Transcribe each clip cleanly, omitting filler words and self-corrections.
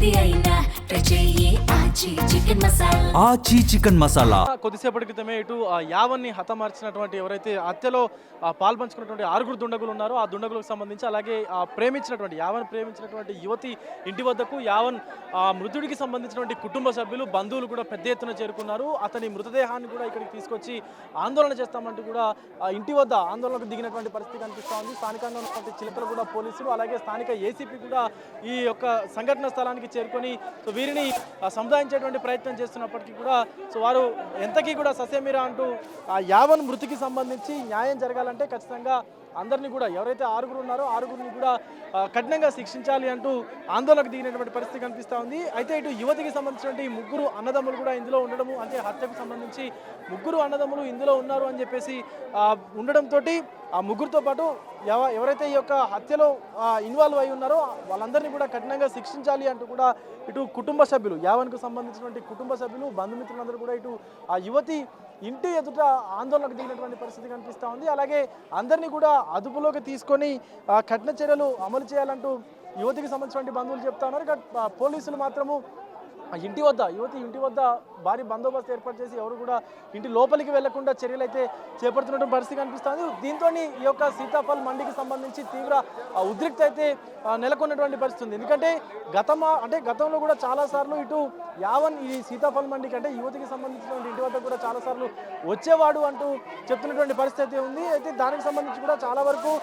ఏది అయినా ట్రై చెయ్యి ఆచి చికెన్ మసాలా. ఆచి చికెన్ మసాలా. కొద్దిసేపటి క్రితమే ఇటు యావన్ని హతమార్చినటువంటి ఎవరైతే హత్యలో పాల్పంచుకున్నటువంటి 6 దుండగులు ఉన్నారో ఆ దుండగులకు సంబంధించి అలాగే యావన్ ప్రేమించినటువంటి యువతి ఇంటి వద్దకు యావన్ మృతుడికి సంబంధించినటువంటి కుటుంబ సభ్యులు బంధువులు కూడా పెద్ద ఎత్తున చేరుకున్నారు. అతని మృతదేహాన్ని కూడా ఇక్కడికి తీసుకొచ్చి ఆందోళన చేస్తామంటూ కూడా ఇంటి వద్ద ఆందోళనకు దిగినటువంటి పరిస్థితి కనిపిస్తూ ఉంది. స్థానికంగా ఉన్నటువంటి చిలకలు కూడా పోలీసులు అలాగే స్థానిక ఏసీపీ కూడా ఈ యొక్క సంఘటన స్థలానికి చేరుకొని వీరిని సముదాయించేటువంటి ప్రయత్నం చేస్తున్నప్పటికీ కూడా వారు ఎంతకీ కూడా ససేమిరా అంటూ యావన్ మృతికి సంబంధించి న్యాయం జరగాలంటే ఖచ్చితంగా అందరినీ కూడా ఎవరైతే 6 ఉన్నారో 6 కూడా కఠినంగా శిక్షించాలి అంటూ ఆందోళనకు దిగినటువంటి పరిస్థితి కనిపిస్తూ ఉంది. అయితే ఇటు యువతికి సంబంధించినటువంటి 3 అన్నదమ్ములు కూడా ఇందులో ఉండడము, అంటే హత్యకు సంబంధించి 3 అన్నదమ్ములు ఇందులో ఉన్నారు అని చెప్పేసి ఉండడంతో ఆ 3తో పాటు ఎవరైతే ఈ యొక్క హత్యలో ఇన్వాల్వ్ అయి ఉన్నారో వాళ్ళందరినీ కూడా కఠినంగా శిక్షించాలి అంటూ కూడా ఇటు కుటుంబ సభ్యులు యావన్కు సంబంధించినటువంటి కుటుంబ సభ్యులు బంధుమిత్రులందరూ కూడా ఇటు ఆ యువతి ఇంటి ఎదుట ఆందోళనకు దిగినటువంటి పరిస్థితి కనిపిస్తూ ఉంది. అలాగే అందరినీ కూడా అదుపులోకి తీసుకొని కఠిన చర్యలు అమలు చేయాలంటూ యువతికి సంబంధించినటువంటి బంధువులు చెప్తా ఉన్నారు. పోలీసులు మాత్రము యువతి ఇంటి వద్ద భారీ బందోబస్తు ఏర్పాటు చేసి ఎవరు కూడా ఇంటి లోపలికి వెళ్లకుండా చర్యలు అయితే చేపడుతున్నటువంటి పరిస్థితి కనిపిస్తుంది. దీంతో ఈ యొక్క సీతాఫల్ మండికి సంబంధించి తీవ్ర ఉద్రిక్త అయితే నెలకొన్నటువంటి పరిస్థితి ఉంది. ఎందుకంటే గతంలో కూడా చాలాసార్లు ఇటు యావన్ ఈ సీతాఫల్ మండికి అంటే యువతికి సంబంధించినటువంటి ఇంటి వద్ద కూడా చాలాసార్లు వచ్చేవాడు అంటూ చెప్తున్నటువంటి పరిస్థితి ఉంది. అయితే దానికి సంబంధించి కూడా చాలా వరకు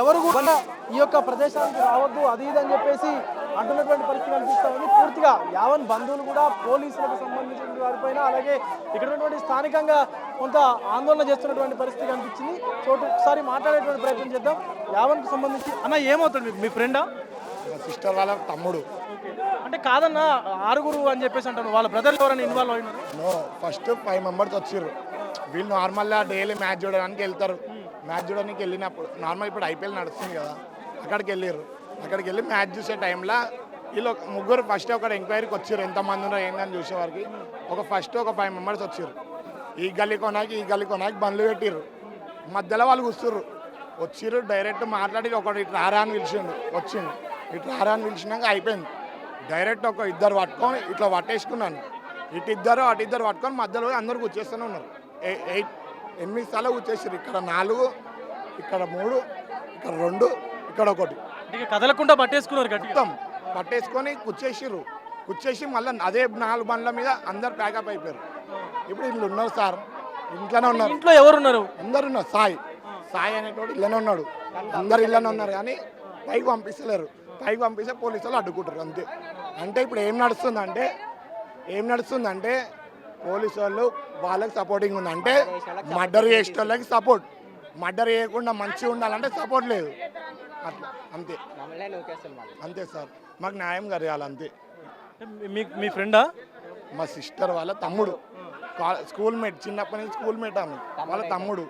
ఎవరు కూడా ఈ యొక్క ప్రదేశానికి రావద్దు అది ఇది అని చెప్పేసి అంటున్నటువంటి పరిస్థితి కనిపిస్తూ ఉంది. పూర్తిగా యావన్ బంధువులు కూడా పోలీసులకు సంబంధించిన వారిపైన అలాగే ఇక్కడ ఉన్నటువంటి స్థానికంగా కొంత ఆందోళన చేస్తున్నటువంటి పరిస్థితి కనిపించింది. ఒకసారి మాట్లాడేటువంటి ప్రయత్నం చేద్దాం. యావన్కు సంబంధించి అన్న ఏమవుతాడు మీ ఫ్రెండా? సిస్టర్ వాళ్ళ తమ్ముడు. అంటే కాదన్న 6 అని చెప్పేసి అంటాను. వాళ్ళ బ్రదర్లు ఎవరైనా ఇన్వాల్వ్ అయినారు? ఫస్ట్ 5 మెంబర్స్ వచ్చారు. వీళ్ళు నార్మల్గా డైలీ మ్యాచ్ చూడడానికి వెళ్తారు. మ్యాచ్ చూడడానికి వెళ్ళినప్పుడు నార్మల్ ఇప్పుడు ఐపీఎల్ నడుస్తుంది కదా, అక్కడికి వెళ్ళి మ్యాచ్ చూసే టైంలో వీళ్ళు 3 ఫస్ట్ ఒక ఎంక్వైరీకి వచ్చారు. ఎంతమంది ఉన్నారో ఏందని చూసే వారికి ఒక 5 మెంబర్స్ వచ్చారు. ఈ గల్లీ కొనాకి బండ్లు పెట్టిర్రు. మధ్యలో వాళ్ళు వచ్చిర్రు డైరెక్ట్ మాట్లాడి ఒకటి ఇటు రారా అని పిలిచినాక అయిపోయింది. డైరెక్ట్ ఒక 2 పట్టుకొని ఇట్లా పట్టేసుకున్నాను. అటు ఇద్దరు పట్టుకొని మధ్యలో అందరూ కూర్చేస్తూనే ఉన్నారు. 8 సార్లు కూర్చేసారు. ఇక్కడ 4, ఇక్కడ 3, ఇక్కడ 2, ఇక్కడ 1 కదలకుండా పట్టేసుకున్నారు. పట్టేసుకొని కూర్చేసి మళ్ళీ అదే 4 బండ్ల మీద అందరు ప్యాకప్ అయిపోయారు. ఇప్పుడు వీళ్ళు ఉన్నారు సార్, ఇంట్లోనే ఉన్నారు. ఇంట్లో ఎవరున్నారు? అందరు ఉన్నారు. సాయి అనేటోడు ఇళ్ళనే ఉన్నాడు. అందరు ఇళ్ళనే ఉన్నారు కానీ పైకి పంపిస్తలేరు. పైకి పంపిస్తే పోలీసు వాళ్ళు అడ్డుకుంటారు అంతే. అంటే ఇప్పుడు ఏం నడుస్తుందంటే పోలీసు వాళ్ళు వాళ్ళకి సపోర్టింగ్ ఉంది. అంటే మర్డర్ చేసే వాళ్ళకి సపోర్ట్, మర్డర్ చేయకుండా మంచిగా ఉండాలంటే సపోర్ట్ లేదు. అట్లా అంతే సార్. మాకు న్యాయం జరగాలి అంతే. మీ ఫ్రెండా? మా సిస్టర్ వాళ్ళ తమ్ముడు, స్కూల్ మేట్, చిన్నప్పటి నుంచి స్కూల్ మేట్ ఆమె వాళ్ళ తమ్ముడు.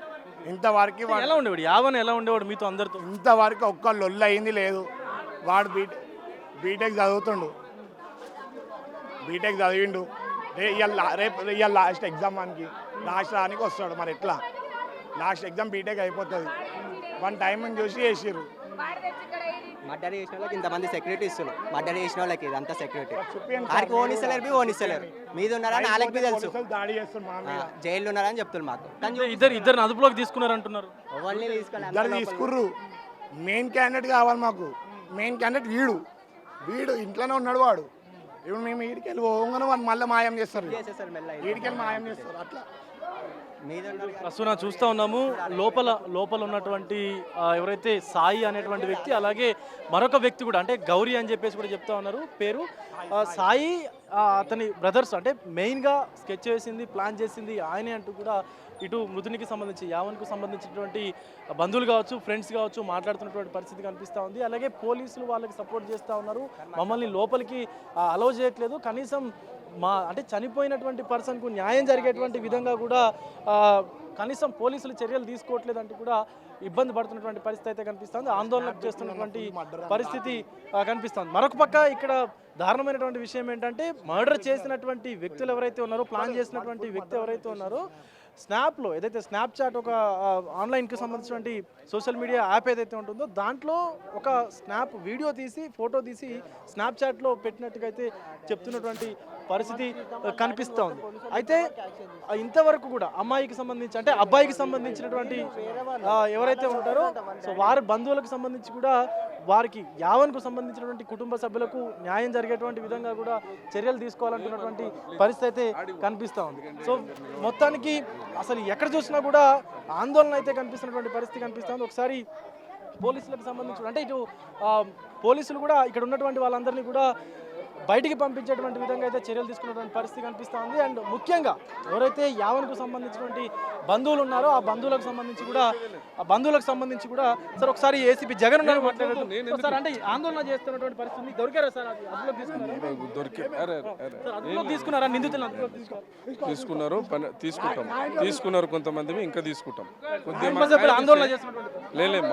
ఇంతవరకు ఎలా ఉండేవాడు మీతో అందరితో? ఇంతవరకు ఒక్క లొల్లు అయింది లేదు. వాడు బీటెక్ చదివిండు. రేపు లాస్ట్ ఎగ్జామ్ లాస్ట్ రానికి వస్తాడు. మరి ఎట్లా లాస్ట్ ఎగ్జామ్ బీటెక్ అయిపోతుంది. 1 టైం చూసి చేసిర్రు. మర్డర్ చేసిన వాళ్ళకి ఇంతమంది సెక్యూరిటీ ఇస్తున్నారు. మర్డర్ చేసిన వాళ్ళకి ఇదంతా సెక్యూరిటీ వారికి ఓనిస్తలేరు. మీద ఉన్నారని వాళ్ళకి తెలుసు. జైల్లో ఉన్నారని చెప్తున్నారు మాకు. ఇద్దరు అదుపులోకి తీసుకున్నారు అంటున్నారు. ఎవరిని తీసుకుర్రు. మెయిన్ క్యాండిడేట్ కావాలి మాకు. మెయిన్ క్యాండిడేట్ వీడు ఇంట్లోనే ఉన్నాడు. వాడు ఇప్పుడు మేము వీడికి వెళ్ళి పోగానే వాళ్ళు మళ్ళీ మాయం చేస్తారు. వీడికి మాయం చేస్తారు. అట్లా ప్రస్తుతం చూస్తూ ఉన్నాము. లోపల ఉన్నటువంటి ఎవరైతే సాయి అనేటువంటి వ్యక్తి, అలాగే మరొక వ్యక్తి కూడా అంటే గౌరీ అని చెప్పేసి కూడా చెప్తా ఉన్నారు పేరు. సాయి అతని బ్రదర్స్, అంటే మెయిన్గా స్కెచ్ చేసింది, ప్లాన్ చేసింది ఆయనే అంటూ కూడా ఇటు మృతునికి సంబంధించి యావన్కు సంబంధించినటువంటి బంధువులు కావచ్చు, ఫ్రెండ్స్ కావచ్చు మాట్లాడుతున్నటువంటి పరిస్థితి కనిపిస్తూ ఉంది. అలాగే పోలీసులు వాళ్ళకి సపోర్ట్ చేస్తూ ఉన్నారు. మమ్మల్ని లోపలికి అలౌ చేయట్లేదు, కనీసం అంటే చనిపోయినటువంటి పర్సన్కు న్యాయం జరిగేటువంటి విధంగా కూడా కనీసం పోలీసులు చర్యలు తీసుకోవట్లేదు అంటూ కూడా ఇబ్బంది పడుతున్నటువంటి పరిస్థితి అయితే కనిపిస్తుంది. ఆందోళన చేస్తున్నటువంటి పరిస్థితి కనిపిస్తుంది. మరొక పక్క ఇక్కడ దారుణమైనటువంటి విషయం ఏంటంటే మర్డర్ చేసినటువంటి వ్యక్తులు ఎవరైతే ఉన్నారో, ప్లాన్ చేసినటువంటి వ్యక్తి ఎవరైతే ఉన్నారో స్నాప్లో ఏదైతే స్నాప్చాట్ ఒక ఆన్లైన్కి సంబంధించినటువంటి సోషల్ మీడియా యాప్ ఏదైతే ఉంటుందో దాంట్లో ఒక స్నాప్ వీడియో తీసి ఫోటో తీసి స్నాప్చాట్లో పెట్టినట్టుగా అయితే చెప్తున్నటువంటి పరిస్థితి కనిపిస్తూ ఉంది. అయితే ఇంతవరకు కూడా అమ్మాయికి సంబంధించి అంటే అబ్బాయికి సంబంధించినటువంటి ఎవరైతే ఉంటారో సో వారి బంధువులకు సంబంధించి కూడా వారికి యావన్కు సంబంధించినటువంటి కుటుంబ సభ్యులకు న్యాయం జరిగేటువంటి విధంగా కూడా చర్యలు తీసుకోవాలంటున్నటువంటి పరిస్థితి అయితే కనిపిస్తూ ఉంది. సో మొత్తానికి అసలు ఎక్కడ చూసినా కూడా ఆందోళన అయితే కనిపిస్తున్నటువంటి పరిస్థితి కనిపిస్తుంది. ఒకసారి పోలీసులకు సంబంధించి అంటే ఇటు పోలీసులు కూడా ఇక్కడ ఉన్నటువంటి వాళ్ళందరినీ కూడా బయటికి పంపించేటువంటి విధంగా అయితే చర్యలు తీసుకున్నటువంటి పరిస్థితి కనిపిస్తూ ఉంది. అండ్ ముఖ్యంగా ఎవరైతే యావన్కు సంబంధించినటువంటి బంధువులు ఉన్నారో ఆ బంధువులకు సంబంధించి కూడా సార్ ఒకసారి ఏసీపీ జగన్ గారు మాట్లాడారు సార్. అంటే ఆందోళన చేస్తున్నటువంటి పరిస్థితి దొరికారా సార్? అదుపులోకి తీసుకున్నారా? నిందితులు తీసుకున్నారు, తీసుకున్నారు కొంతమంది ఇంకా తీసుకుంటాం. ఆందోళన చేస్తున్నటువంటి లేదు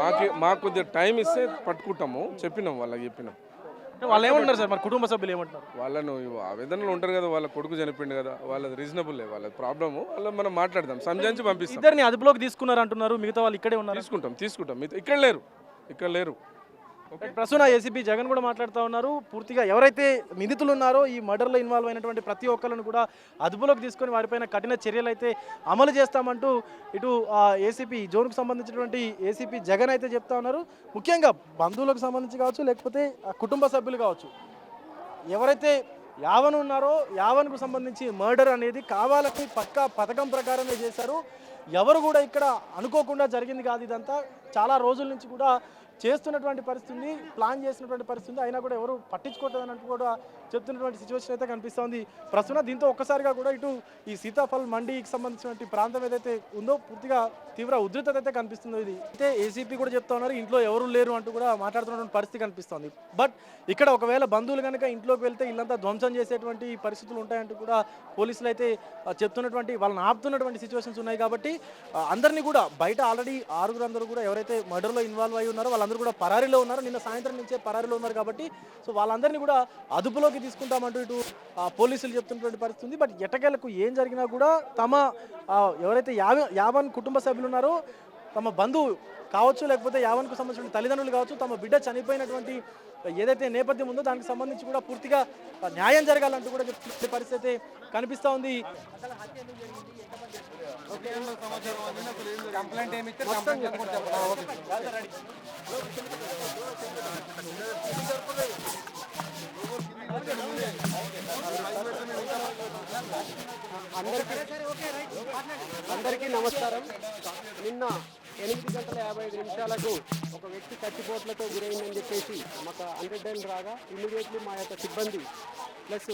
మాకు కొద్దిగా టైం ఇస్తే పట్టుకుంటాము, చెప్పినాం వాళ్ళకి చెప్పినాం. వాళ్ళు ఏమంటారు సార్? మరి కుటుంబ సభ్యులు ఏమంటారు? వాళ్ళను ఆవేదనలో ఉంటారు కదా, వాళ్ళ కొడుకు చనిపోయింది కదా, వాళ్ళది రీజనబుల్ వాళ్ళ ప్రాబ్లము, వాళ్ళ మనం మాట్లాడదాం, సంజాయించి పంపిస్తాం. ఇద్దరిని అదుపులోకి తీసుకున్నారు అంటున్నారు, మిగతా వాళ్ళు ఇక్కడే ఉన్నారు. తీసుకుంటాం ఇక్కడ లేరు. ప్రస్తుతం ఏసీపీ జగన్ కూడా మాట్లాడుతూ ఉన్నారు. పూర్తిగా ఎవరైతే నిందితులు ఉన్నారో ఈ మర్డర్లో ఇన్వాల్వ్ అయినటువంటి ప్రతి ఒక్కరిని కూడా అదుపులోకి తీసుకొని వారిపైన కఠిన చర్యలు అయితే అమలు చేస్తామంటూ ఇటు ఏసీపీ జోన్కు సంబంధించినటువంటి ఏసీపీ జగన్ అయితే చెప్తా ఉన్నారు. ముఖ్యంగా బంధువులకు సంబంధించి కావచ్చు, లేకపోతే కుటుంబ సభ్యులు కావచ్చు, ఎవరైతే యావన్ ఉన్నారో యావన్కు సంబంధించి మర్డర్ అనేది కావాలని పక్కా పథకం ప్రకారమే చేశారు. ఎవరు కూడా ఇక్కడ అనుకోకుండా జరిగింది కాదు, ఇదంతా చాలా రోజుల నుంచి కూడా చేస్తున్నటువంటి పరిస్థితి, ప్లాన్ చేసినటువంటి పరిస్థితి, అయినా కూడా ఎవరు పట్టించుకోవట్లేదని కూడా చెప్తున్నటువంటి సిచ్యువేషన్ అయితే కనిపిస్తుంది ప్రస్తుతం. దీంతో ఒక్కసారిగా కూడా ఇటు ఈ సీతాఫల్ మండీకి సంబంధించినటువంటి ప్రాంతం ఏదైతే ఉందో పూర్తిగా తీవ్ర ఉధృతత అయితే కనిపిస్తుంది. ఇది అయితే ఏసీపీ కూడా చెప్తా ఉన్నారు ఇంట్లో ఎవరు లేరు అంటూ కూడా మాట్లాడుతున్నటువంటి పరిస్థితి కనిపిస్తుంది. బట్ ఇక్కడ ఒకవేళ బంధువులు కనుక ఇంట్లోకి వెళ్తే ఇల్లంతా ధ్వంసం చేసేటువంటి పరిస్థితులు ఉంటాయంటూ కూడా పోలీసులు అయితే చెప్తున్నటువంటి వాళ్ళని ఆపుతున్నటువంటి సిచ్యువేషన్స్ ఉన్నాయి. కాబట్టి అందరినీ కూడా బయట ఆల్రెడీ 6 కూడా ఎవరైతే మర్డర్లో ఇన్వాల్వ్ అయి ఉన్నారో వాళ్ళందరూ కూడా పరారీలో ఉన్నారు. నిన్న సాయంత్రం నుంచే పరారీలో ఉన్నారు. కాబట్టి సో వాళ్ళందరినీ కూడా అదుపులోకి తీసుకుంటామంటూ ఇటు పోలీసులు చెప్తున్నటువంటి పరిస్థితి ఉంది. బట్ ఎట్టకేలకు ఏం జరిగినా కూడా తమ ఎవరైతే యావన్ కుటుంబ సభ్యులు ఉన్నారో తమ బంధువు కావచ్చు, లేకపోతే యావన్కు సంబంధించిన తల్లిదండ్రులు కావచ్చు, తమ బిడ్డ చనిపోయినటువంటి ఏదైతే నేపథ్యం ఉందో దానికి సంబంధించి కూడా పూర్తిగా న్యాయం జరగాలంటూ కూడా చెప్తున్న పరిస్థితి కనిపిస్తూ ఉంది. అందరికీ నమస్కారం. నిన్న 8:55 ఒక వ్యక్తి కత్తిపోట్లతో గురైందని చెప్పేసి మాకు 100 రాగా ఇమీడియట్లీ మా యొక్క సిబ్బంది ప్లస్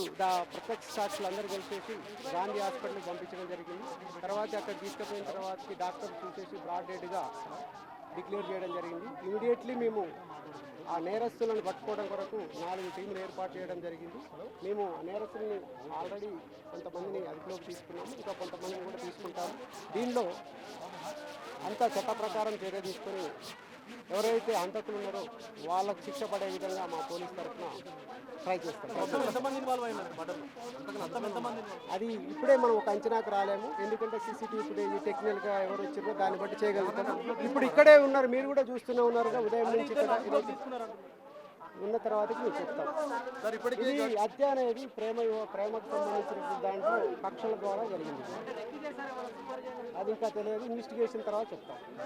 ప్రత్యక్ష సాక్షులు అందరూ కలిసేసి గాంధీ హాస్పిటల్కి పంపించడం జరిగింది. తర్వాత అక్కడ తీసుకుపోయిన తర్వాతకి డాక్టర్ చూసేసి బ్రాడ్ డెడ్గా డిక్లేర్ చేయడం జరిగింది. ఇమీడియట్లీ మేము ఆ నేరస్తులను పట్టుకోవడం కొరకు 4 టీంలు ఏర్పాటు చేయడం జరిగింది. మేము ఆ నేరస్తుల్ని ఆల్రెడీ కొంతమందిని అదుపులోకి తీసుకున్నాము, ఇంకా కొంతమందిని కూడా తీసుకుంటాము. దీనిలో అంతా చట్ట ప్రకారం చర్య తీసుకొని ఎవరైతే హంతకులు ఉన్నారో వాళ్ళకు శిక్ష పడే విధంగా మా పోలీస్ తరఫున ట్రై చేస్తాం. అది ఇప్పుడే మనం ఒక అంచనాకు రాలేము, ఎందుకంటే సీసీటీవీ ఫుటేజ్ టెక్నికల్గా ఎవరు వచ్చారో దాన్ని బట్టి చేయగలుగుతాం. ఇప్పుడు ఇక్కడే ఉన్నారు, మీరు కూడా చూస్తూనే ఉన్నారుగా, ఉదయం నుంచి ఇక్కడ ఉన్న తర్వాతకి మేము చెప్తాం. ఇది హత్య అనేది ప్రేమకు సంబంధించిన దాంట్లో కక్షల ద్వారా జరిగింది. అది ఇంకా తెలియదు, ఇన్వెస్టిగేషన్ తర్వాత చెప్తాం.